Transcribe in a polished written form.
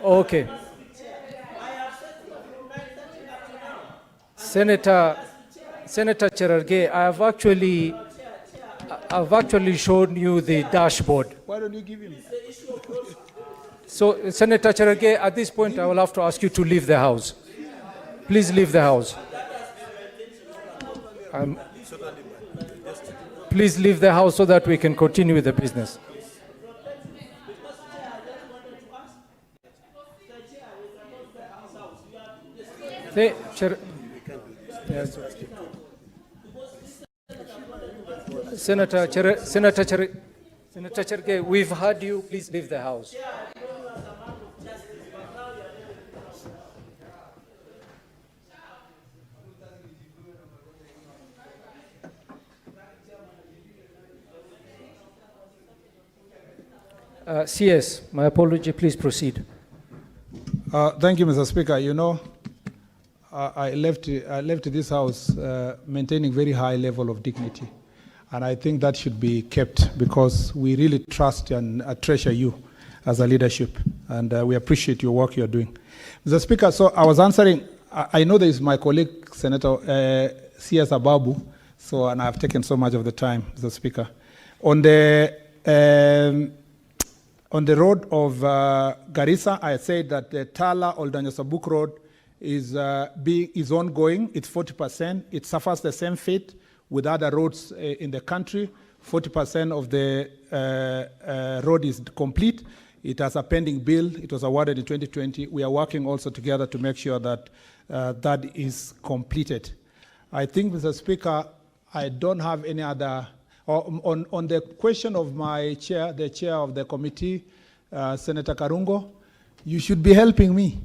Okay. Senator Cherargei, I've actually shown you the dashboard. Why don't you give him? So, Senator Cherargei, at this point, I will have to ask you to leave the House. Please leave the House. Please leave the House so that we can continue with the business. Senator Cherargei, we've heard you. Please leave the House. CS, my apology, please proceed. Thank you, Mr. Speaker. You know, I left this House maintaining very high level of dignity. And I think that should be kept because we really trust and treasure you as a leadership. And we appreciate your work you're doing. Mr. Speaker, so I was answering, I know there is my colleague, Senator CS Ababu, and I've taken so much of the time, Mr. Speaker. On the road of Garissa, I said that the Tala-Oldanyasabuk road is ongoing. It's 40%. It suffers the same fate with other roads in the country. 40% of the road is complete. It has a pending bill. It was awarded in 2020. We are working also together to make sure that that is completed. I think, Mr. Speaker, I don't have any other. On the question of my chair, the chair of the committee, Senator Karungo, you should be helping me.